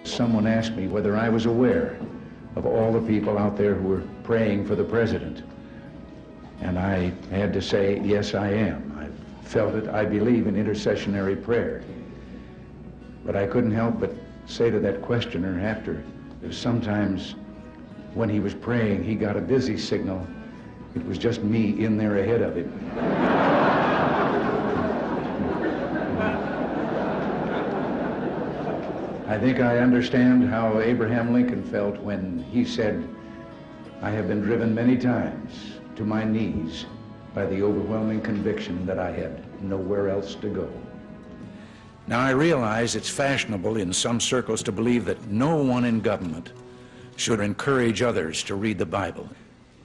Someone asked me whether I was aware of all the people out there who were praying for the president. And I had to say, yes, I am. I felt it. I believe in intercessionary prayer. But I couldn't help but say to that questioner after, sometimes when he was praying, he got a busy signal. It was just me in there ahead of him. I think I understand how Abraham Lincoln felt when he said, I have been driven many times to my knees by the overwhelming conviction that I had nowhere else to go. Now, I realize it's fashionable in some circles to believe that no one in government should encourage others to read the Bible.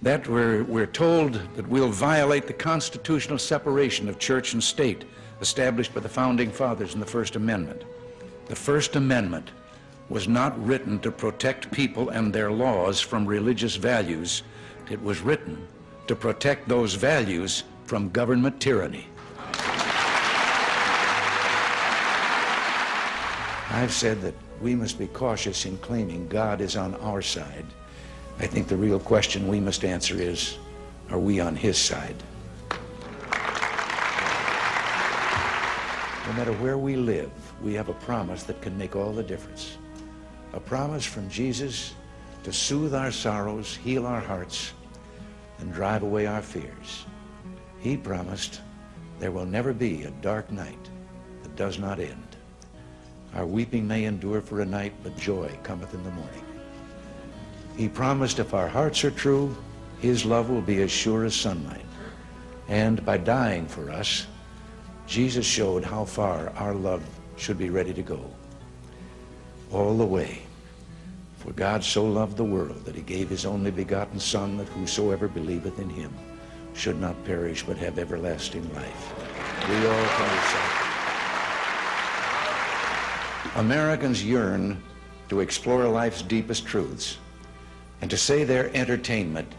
That we're told that we'll violate the constitutional separation of church and state established by the Founding Fathers in the First Amendment. The First Amendment was not written to protect people and their laws from religious values. It was written to protect those values from government tyranny. I've said that we must be cautious in claiming God is on our side. I think the real question we must answer is, are we on His side? No matter where we live, we have a promise that can make all the difference. A promise from Jesus to soothe our sorrows, heal our hearts, and drive away our fears. He promised there will never be a dark night that does not end. Our weeping may endure for a night, but joy cometh in the morning. He promised if our hearts are true, His love will be as sure as sunlight. And by dying for us, Jesus showed how far our love should be ready to go. All the way. For God so loved the world that He gave His only begotten Son, that whosoever believeth in Him should not perish but have everlasting life. We all can recite. Americans yearn to explore life's deepest truths, and to say their entertainment,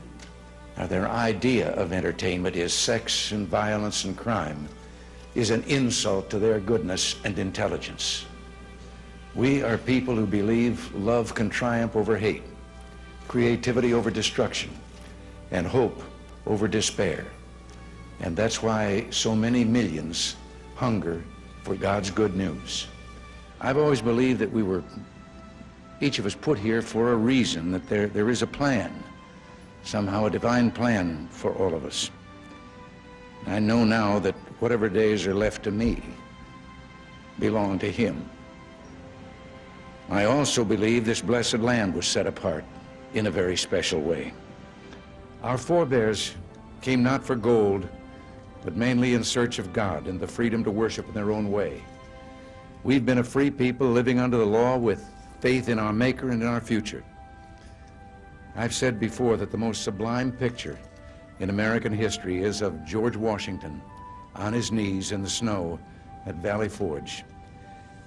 or their idea of entertainment, is sex and violence and crime, is an insult to their goodness and intelligence. We are people who believe love can triumph over hate, creativity over destruction, and hope over despair. And that's why so many millions hunger for God's good news. I've always believed that we were, each of us, put here for a reason, that there is a plan, somehow a divine plan for all of us. I know now that whatever days are left to me belong to Him. I also believe this blessed land was set apart in a very special way. Our forebears came not for gold, but mainly in search of God and the freedom to worship in their own way. We've been a free people living under the law with faith in our Maker and in our future. I've said before that the most sublime picture in American history is of George Washington on his knees in the snow at Valley Forge.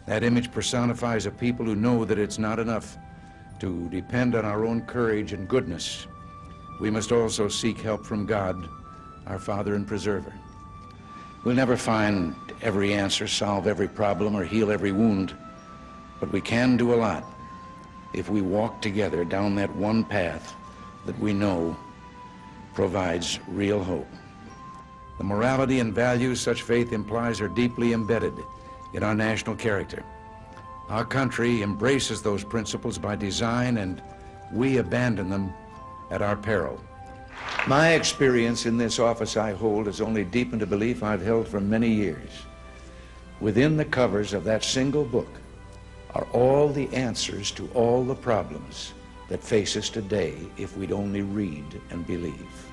That image personifies a people who know that it's not enough to depend on our own courage and goodness. We must also seek help from God, our Father and Preserver. We'll never find every answer, solve every problem, or heal every wound, but we can do a lot if we walk together down that one path that we know provides real hope. The morality and values such faith implies are deeply embedded in our national character. Our country embraces those principles by design, and we abandon them at our peril. My experience in this office I hold has only deepened a belief I've held for many years. Within the covers of that single book are all the answers to all the problems that face us today if we'd only read and believe.